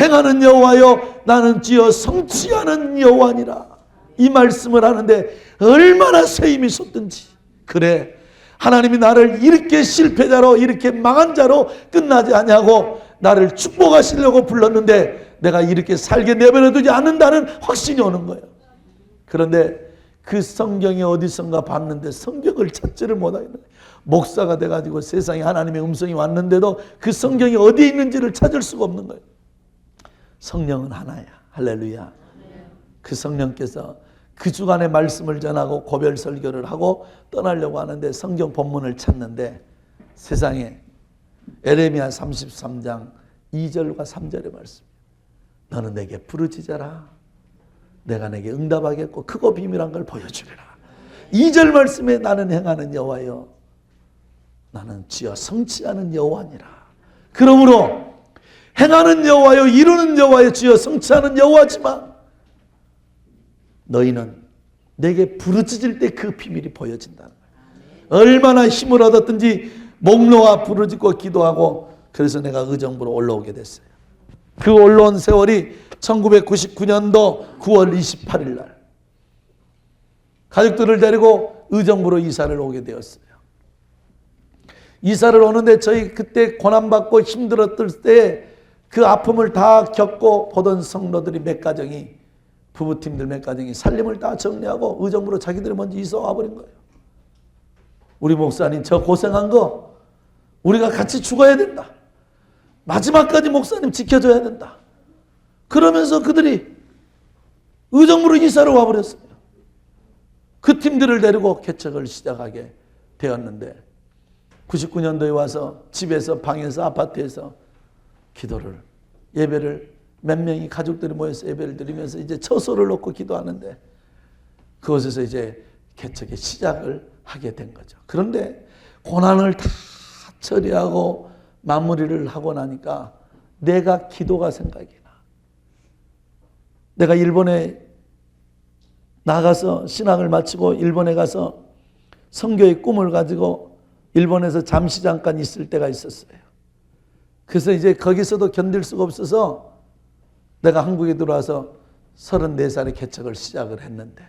행하는 여호와요 나는 지어 성취하는 여호와니라. 이 말씀을 하는데 얼마나 새 힘이 솟든지. 그래, 하나님이 나를 이렇게 실패자로 이렇게 망한 자로 끝나지 않냐고 나를 축복하시려고 불렀는데 내가 이렇게 살게 내버려두지 않는다는 확신이 오는 거예요. 그런데 그 성경이 어디선가 봤는데 성경을 찾지를 못하겠네. 목사가 돼가지고 세상에 하나님의 음성이 왔는데도 그 성경이 어디에 있는지를 찾을 수가 없는 거예요. 성령은 하나야. 할렐루야. 그 성령께서 그 주간에 말씀을 전하고 고별 설교를 하고 떠나려고 하는데 성경 본문을 찾는데 세상에 에레미야 33장 2절과 3절의 말씀. 너는 내게 부르짖어라. 내가 내게 응답하겠고 크고 비밀한 걸 보여주리라. 2절 말씀에 나는 행하는 여호와여 나는 지어 성취하는 여호와니라. 그러므로 행하는 여호와여 이루는 여호와여 지어 성취하는 여호와지만 너희는 내게 부르짖을 때 그 비밀이 보여진다는 거예요. 얼마나 힘을 얻었든지 목 놓아 부르짖고 기도하고 그래서 내가 의정부로 올라오게 됐어요. 그 올라온 세월이 1999년도 9월 28일 날 가족들을 데리고 의정부로 이사를 오게 되었어요. 이사를 오는데 저희 그때 고난받고 힘들었을 때 그 아픔을 다 겪고 보던 성도들이 몇 가정이 부부팀들 몇 가정이 살림을 다 정리하고 의정부로 자기들이 먼저 이사 와버린 거예요. 우리 목사님 저 고생한 거 우리가 같이 죽어야 된다. 마지막까지 목사님 지켜줘야 된다. 그러면서 그들이 의정부로 이사를 와버렸어요. 그 팀들을 데리고 개척을 시작하게 되었는데 99년도에 와서 집에서 방에서 아파트에서 기도를 예배를 몇 명이 가족들이 모여서 예배를 드리면서 이제 처소를 놓고 기도하는데 그곳에서 이제 개척의 시작을 하게 된 거죠. 그런데 고난을 다 처리하고 마무리를 하고 나니까 내가 기도가 생각이 나. 내가 일본에 나가서 신학을 마치고 일본에 가서 선교의 꿈을 가지고 일본에서 잠시 잠깐 있을 때가 있었어요. 그래서 이제 거기서도 견딜 수가 없어서 내가 한국에 들어와서 34살에 개척을 시작을 했는데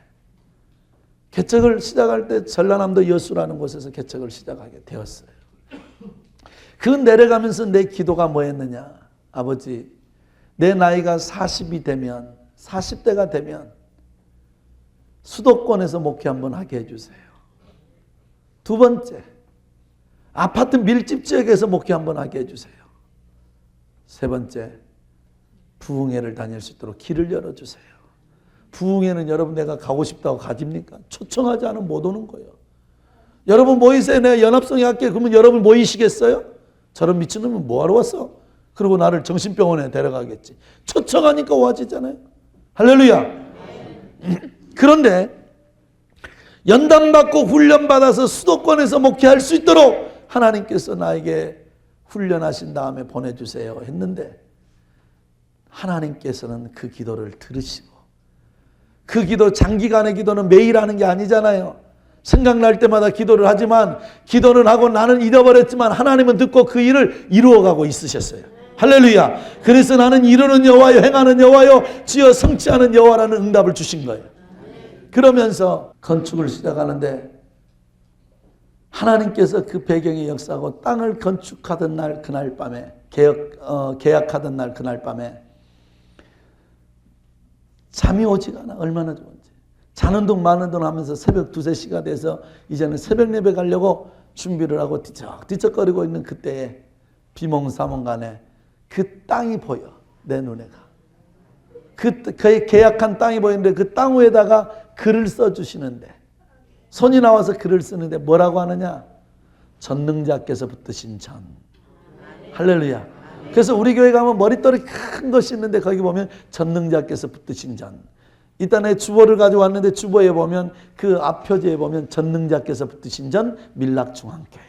개척을 시작할 때 전라남도 여수라는 곳에서 개척을 시작하게 되었어요. 그 내려가면서 내 기도가 뭐였느냐. 아버지, 내 나이가 40이 되면 40대가 되면 수도권에서 목회 한번 하게 해주세요. 두 번째, 아파트 밀집 지역에서 목회 한번 하게 해주세요. 세 번째, 부흥회를 다닐 수 있도록 길을 열어주세요. 부흥회는 여러분 내가 가고 싶다고 가집니까? 초청하지 않으면 못 오는 거예요. 여러분 모이세요. 내가 연합성에 할게. 그러면 여러분 모이시겠어요? 저런 미친놈은 뭐하러 왔어? 그리고 나를 정신병원에 데려가겠지. 초청하니까 와지잖아요. 할렐루야. 그런데 연단받고 훈련받아서 수도권에서 목회할 수 있도록 하나님께서 나에게 훈련하신 다음에 보내주세요 했는데 하나님께서는 그 기도를 들으시고 그 기도 장기간의 기도는 매일 하는 게 아니잖아요. 생각날 때마다 기도를 하지만 기도는 하고 나는 잊어버렸지만 하나님은 듣고 그 일을 이루어가고 있으셨어요. 할렐루야. 그래서 나는 이루는 여호와요 행하는 여호와요 지어 성취하는 여호와라는 응답을 주신 거예요. 그러면서 건축을 시작하는데 하나님께서 그 배경의 역사하고 땅을 건축하던 날 그날 밤에 계약하던 날 그날 밤에 잠이 오지가 않아. 얼마나 좋은지. 자는 둥 마는 둥 하면서 새벽 2, 3시가 돼서 이제는 새벽 예배 가려고 준비를 하고 뒤척거리고 있는 그때에 비몽사몽간에 그 땅이 보여. 내 눈에가. 그 계약한 땅이 보이는데 그 땅 위에다가 글을 써주시는데 손이 나와서 글을 쓰는데 뭐라고 하느냐? 전능자께서 붙드신 전. 할렐루야. 그래서 우리 교회 가면 머릿돌이 큰 것이 있는데 거기 보면 전능자께서 붙드신 전. 이따 내 주보를 가져왔는데 주보에 보면 그 앞표지에 보면 전능자께서 붙드신 전 밀락중앙교회.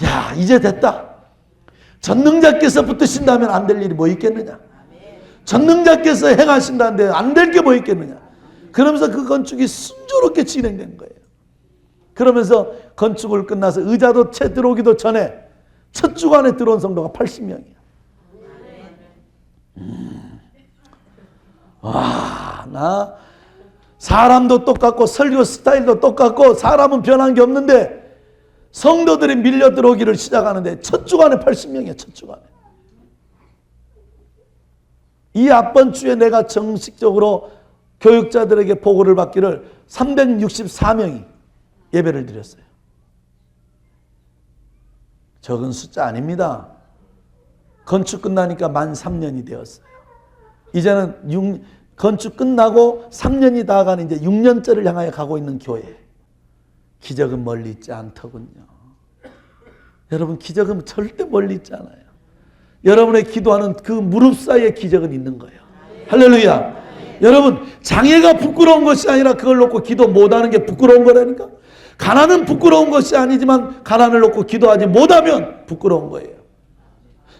야, 이제 됐다. 전능자께서 붙드신다면 안 될 일이 뭐 있겠느냐? 전능자께서 행하신다는데 안 될 게 뭐 있겠느냐? 그러면서 그 건축이 순조롭게 진행된 거예요. 그러면서 건축을 끝나서 의자도 채 들어오기도 전에 첫 주간에 들어온 성도가 80명이야. 와, 나 사람도 똑같고 설교 스타일도 똑같고 사람은 변한 게 없는데 성도들이 밀려 들어오기를 시작하는데 첫 주간에 80명이야. 첫 주간에. 이 앞번 주에 내가 정식적으로 교육자들에게 보고를 받기를 364명이 예배를 드렸어요. 적은 숫자 아닙니다. 건축 끝나니까 만 3년이 되었어요. 이제는 건축 끝나고 3년이 다 가는 이제 6년째를 향하여 가고 있는 교회. 기적은 멀리 있지 않더군요. 여러분, 기적은 절대 멀리 있지 않아요. 여러분의 기도하는 그 무릎 사이에 기적은 있는 거예요. 할렐루야. 여러분, 장애가 부끄러운 것이 아니라 그걸 놓고 기도 못하는 게 부끄러운 거라니까. 가난은 부끄러운 것이 아니지만 가난을 놓고 기도하지 못하면 부끄러운 거예요.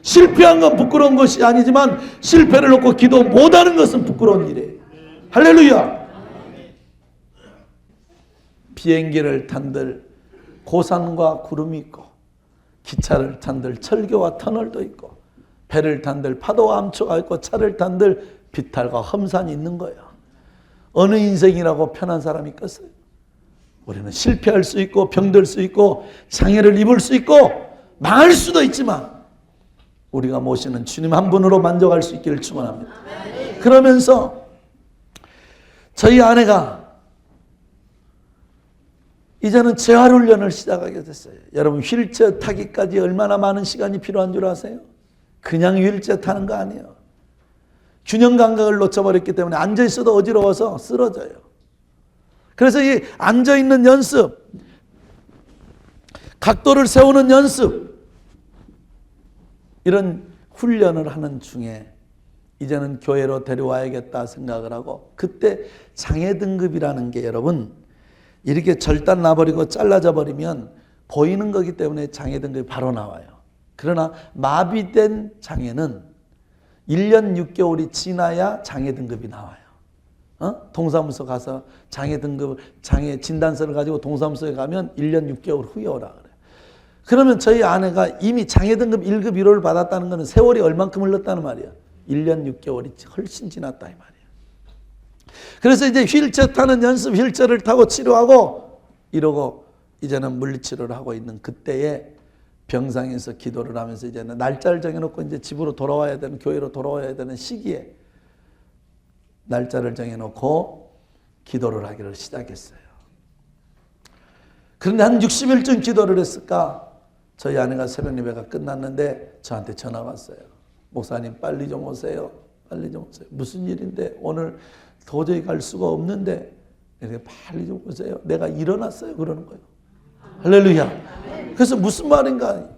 실패한 건 부끄러운 것이 아니지만 실패를 놓고 기도 못하는 것은 부끄러운 일이에요. 할렐루야. 비행기를 탄들 고산과 구름이 있고, 기차를 탄들 철교와 터널도 있고, 배를 탄들 파도와 암초가 있고, 차를 탄들 비탈과 험산이 있는 거예요. 어느 인생이라고 편한 사람이 있겠어요? 우리는 실패할 수 있고 병들 수 있고 장애를 입을 수 있고 망할 수도 있지만 우리가 모시는 주님 한 분으로 만족할 수 있기를 축원합니다. 그러면서 저희 아내가 이제는 재활훈련을 시작하게 됐어요. 여러분, 휠체어 타기까지 얼마나 많은 시간이 필요한 줄 아세요? 그냥 휠체어 타는 거 아니에요. 균형 감각을 놓쳐버렸기 때문에 앉아있어도 어지러워서 쓰러져요. 그래서 이 앉아있는 연습, 각도를 세우는 연습, 이런 훈련을 하는 중에 이제는 교회로 데려와야겠다 생각을 하고, 그때 장애 등급이라는 게 여러분 이렇게 절단 나버리고 잘라져 버리면 보이는 거기 때문에 장애 등급이 바로 나와요. 그러나 마비된 장애는 1년 6개월이 지나야 장애 등급이 나와요. 동사무소 가서 장애 등급, 장애 진단서를 가지고 동사무소에 가면 1년 6개월 후에 오라 그래요. 그러면 저희 아내가 이미 장애 등급 1급 1호를 받았다는 것은 세월이 얼만큼 흘렀다는 말이에요. 1년 6개월이 훨씬 지났다 이 말이에요. 그래서 이제 휠체어 타는 연습, 휠체어를 타고 치료하고 이러고 이제는 물리치료를 하고 있는 그때에 병상에서 기도를 하면서 이제는 날짜를 정해놓고 이제 집으로 돌아와야 되는, 교회로 돌아와야 되는 시기에 날짜를 정해놓고 기도를 하기를 시작했어요. 그런데 한 60일쯤 기도를 했을까? 저희 아내가 새벽 예배가 끝났는데 저한테 전화가 왔어요. 목사님 빨리 좀 오세요. 빨리 좀 오세요. 무슨 일인데 오늘 도저히 갈 수가 없는데 이렇게 빨리 좀 오세요. 내가 일어났어요. 그러는 거예요. 할렐루야. 그래서 무슨 말인가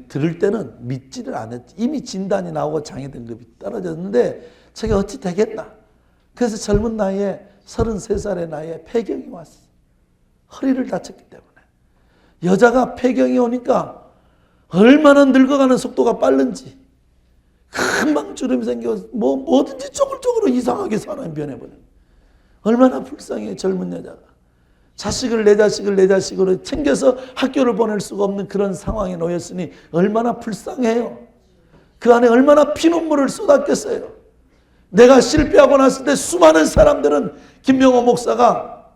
들을 때는 믿지를 않았지. 이미 진단이 나오고 장애 등급이 떨어졌는데 저게 어찌 되겠나. 그래서 젊은 나이에 33살의 나이에 폐경이 왔어. 허리를 다쳤기 때문에. 여자가 폐경이 오니까 얼마나 늙어가는 속도가 빠른지 금방 주름이 생겨 뭐든지 쪼글쪼글 이상하게 사람이 변해버려. 얼마나 불쌍해 젊은 여자가. 자식을 내 자식으로 챙겨서 학교를 보낼 수가 없는 그런 상황에 놓였으니 얼마나 불쌍해요. 그 안에 얼마나 피눈물을 쏟았겠어요. 내가 실패하고 났을 때 수많은 사람들은 김명호 목사가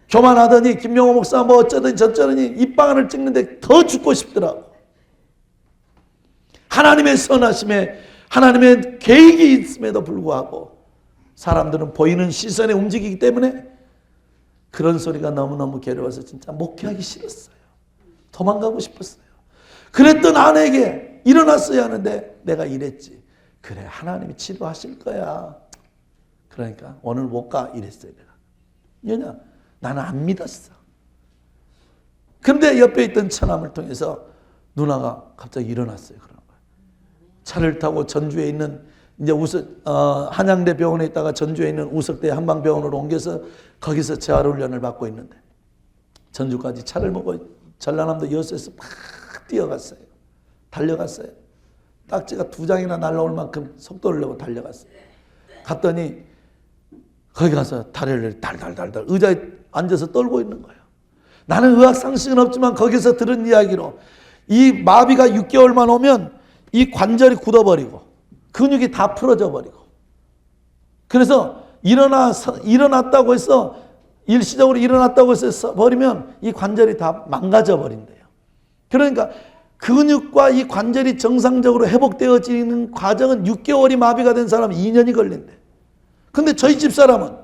교만하더니 김명호 목사가 뭐 어쩌더니 저쩌더니 입방안을 찍는데 더 죽고 싶더라고. 하나님의 선하심에 하나님의 계획이 있음에도 불구하고 사람들은 보이는 시선에 움직이기 때문에 그런 소리가 너무너무 괴로워서 진짜 목회하기 싫었어요. 도망가고 싶었어요. 그랬던 아내에게 일어났어야 하는데 내가 이랬지. 그래, 하나님이 치료하실 거야. 그러니까 오늘 못 가 이랬어요. 내가. 왜냐? 나는 안 믿었어. 그런데 옆에 있던 처남을 통해서 누나가 갑자기 일어났어요. 그런 거예요. 차를 타고 전주에 있는 이제 한양대 병원에 있다가 전주에 있는 우석대 한방병원으로 옮겨서 거기서 재활훈련을 받고 있는데 전주까지 차를 몰고 전라남도 여수에서 막 뛰어갔어요. 달려갔어요. 딱지가 2장이나 날라올 만큼 속도를 내고 달려갔어요. 갔더니 거기 가서 다리를 달달달달 의자에 앉아서 떨고 있는 거예요. 나는 의학 상식은 없지만 거기서 들은 이야기로 이 마비가 6개월만 오면 이 관절이 굳어버리고 근육이 다 풀어져 버리고, 그래서 일어났다고 해서 일시적으로 일어났다고 해서 버리면 이 관절이 다 망가져 버린대요. 그러니까 근육과 이 관절이 정상적으로 회복되어지는 과정은 6개월이 마비가 된 사람은 2년이 걸린대. 근데 저희 집 사람은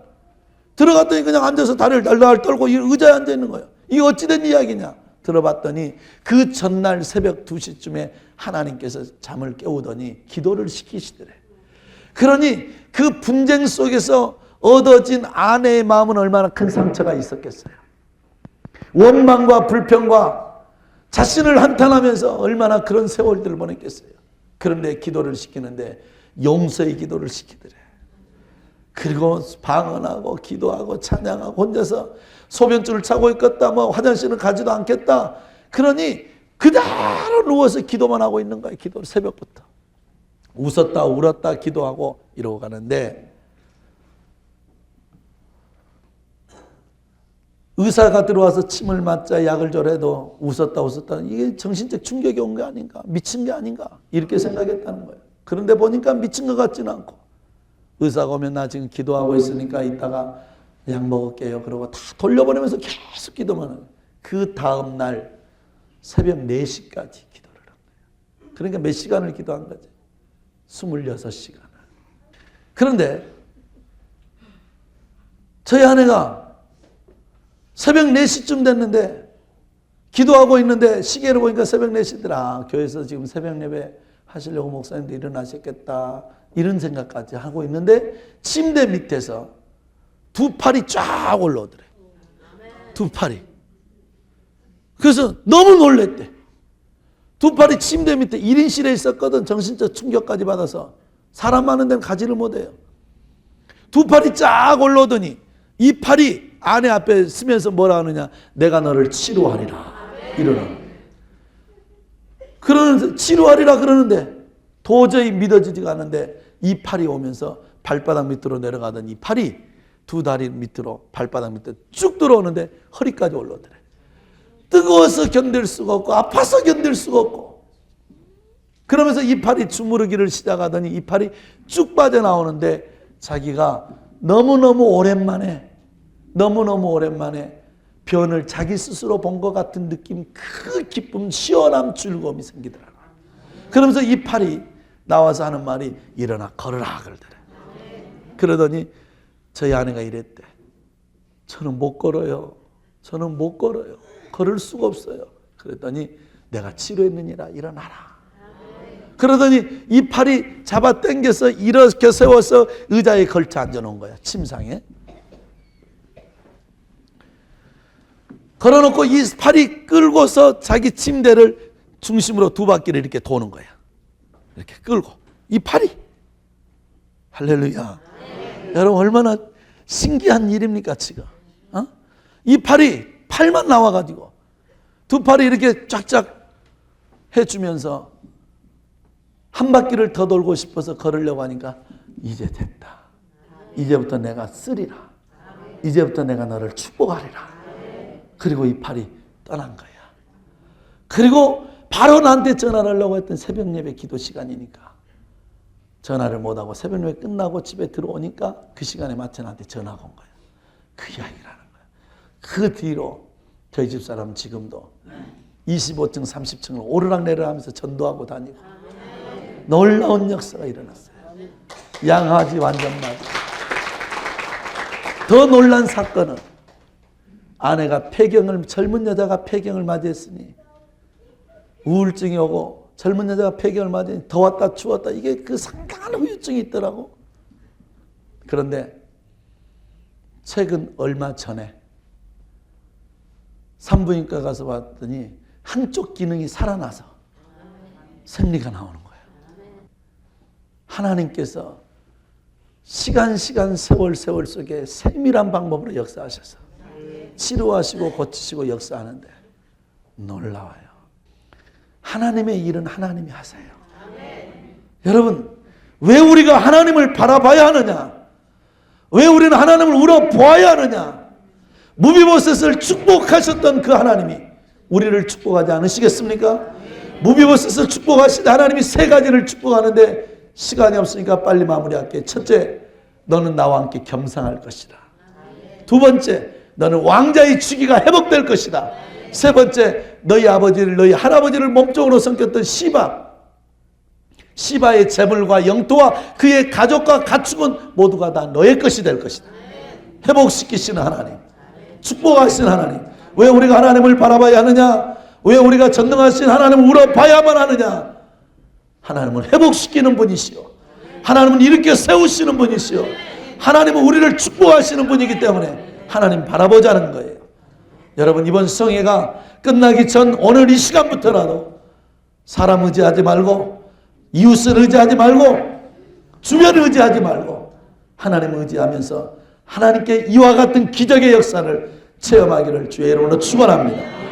들어갔더니 그냥 앉아서 다리를 달달 떨고 의자에 앉아 있는 거예요. 이게 어찌된 이야기냐? 들어봤더니 그 전날 새벽 2시쯤에 하나님께서 잠을 깨우더니 기도를 시키시더래. 그러니 그 분쟁 속에서 얻어진 아내의 마음은 얼마나 큰 상처가 있었겠어요. 원망과 불평과 자신을 한탄하면서 얼마나 그런 세월들을 보냈겠어요. 그런데 기도를 시키는데 용서의 기도를 시키더래. 그리고 방언하고 기도하고 찬양하고 혼자서 소변줄을 차고 있겠다, 뭐 화장실을 가지도 않겠다. 그러니 그대로 누워서 기도만 하고 있는 거예요. 기도를 새벽부터. 웃었다 울었다 기도하고 이러고 가는데, 의사가 들어와서 침을 맞자 약을 줘도 웃었다 이게 정신적 충격이 온 게 아닌가, 미친 게 아닌가 이렇게 생각했다는 거예요. 그런데 보니까 미친 것 같지는 않고, 의사가 오면 나 지금 기도하고 있으니까 이따가 약 먹을게요 그러고 다 돌려보내면서 계속 기도만 해요. 그 다음 날 새벽 4시까지 기도를 한 거예요. 그러니까 몇 시간을 기도한 거지? 26시간을. 그런데 저희 아내가 새벽 4시쯤 됐는데 기도하고 있는데 시계를 보니까 새벽 4시더라. 교회에서 지금 새벽 예배 하시려고 목사님도 일어나셨겠다 이런 생각까지 하고 있는데 침대 밑에서 두 팔이 쫙 올라오더래. 두 팔이. 그래서 너무 놀랬대. 두 팔이 침대 밑에 1인실에 있었거든. 정신적 충격까지 받아서 사람 많은 데는 가지를 못해요. 두 팔이 쫙 올라오더니 이 팔이 아내 앞에 쓰면서 뭐라 하느냐, 내가 너를 치료하리라 이러는. 그러는 치료하리라 그러는데 도저히 믿어지지가 않는데 이 팔이 오면서 발바닥 밑으로 내려가던 이 팔이 두 다리 밑으로 발바닥 밑으로 쭉 들어오는데 허리까지 올라오더래. 뜨거워서 견딜 수가 없고 아파서 견딜 수가 없고, 그러면서 이 팔이 주무르기를 시작하더니 이 팔이 쭉 빠져나오는데 자기가 너무너무 오랜만에 변을 자기 스스로 본 것 같은 느낌, 그 기쁨, 시원함, 즐거움이 생기더라고요. 그러면서 이 팔이 나와서 하는 말이 일어나 걸으라 그러더래. 그러더니 저희 아내가 이랬대. 저는 못 걸어요. 걸을 수가 없어요. 그랬더니 내가 치료했느니라 일어나라. 그러더니 이 팔이 잡아 당겨서 이렇게 세워서 의자에 걸쳐 앉아놓은 거야. 침상에. 걸어놓고 이 팔이 끌고서 자기 침대를 중심으로 두 바퀴를 이렇게 도는 거야. 이렇게 끌고. 이 팔이. 할렐루야. 여러분 얼마나 신기한 일입니까 지금. 이 팔만 나와가지고 두 팔이 이렇게 쫙쫙 해주면서 한 바퀴를 더 돌고 싶어서 걸으려고 하니까 이제 됐다. 이제부터 내가 쓰리라. 이제부터 내가 너를 축복하리라. 그리고 이 팔이 떠난 거야. 그리고 바로 나한테 전화를 하려고 했던 새벽 예배 기도 시간이니까 전화를 못하고 새벽 예배 끝나고 집에 들어오니까 그 시간에 맞춰 나한테 전화가 온 거야. 그 이야기라는 거야. 그 뒤로 저희 집사람은 지금도 25층 30층을 오르락내리락 하면서 전도하고 다니고 놀라운 역사가 일어났어요. 양아지 완전 맞아. 더 놀란 사건은 아내가 젊은 여자가 폐경을 맞이했으니 우울증이 오고 젊은 여자가 폐경을 맞이했으니 더웠다 추웠다 이게 그 상당한 후유증이 있더라고. 그런데 최근 얼마 전에 산부인과 가서 봤더니 한쪽 기능이 살아나서 생리가 나오는 거예요. 하나님께서 시간 세월 속에 세밀한 방법으로 역사하셔서 치료하시고 고치시고 역사하는데 놀라워요. 하나님의 일은 하나님이 하세요. 여러분 왜 우리가 하나님을 바라봐야 하느냐? 왜 우리는 하나님을 울어보아야 하느냐? 무비보셋을 축복하셨던 그 하나님이 우리를 축복하지 않으시겠습니까? 무비보셋을 축복하시되 하나님이 세 가지를 축복하는데 시간이 없으니까 빨리 마무리할게. 첫째, 너는 나와 함께 겸상할 것이다. 두 번째, 너는 왕자의 주기가 회복될 것이다. 세 번째, 너희 아버지를, 너희 할아버지를 몸종으로 섬겼던 시바의 재물과 영토와 그의 가족과 가축은 모두가 다 너의 것이 될 것이다. 회복시키시는 하나님, 축복하시는 하나님. 왜 우리가 하나님을 바라봐야 하느냐? 왜 우리가 전능하신 하나님을 울어봐야만 하느냐? 하나님은 회복시키는 분이시오. 하나님은 일으켜 세우시는 분이시오. 하나님은 우리를 축복하시는 분이기 때문에 하나님 바라보자는 거예요. 여러분, 이번 성회가 끝나기 전 오늘 이 시간부터라도 사람 의지하지 말고, 이웃을 의지하지 말고, 주변을 의지하지 말고 하나님을 의지하면서 하나님께 이와 같은 기적의 역사를 체험하기를 주의 이름으로 축원합니다.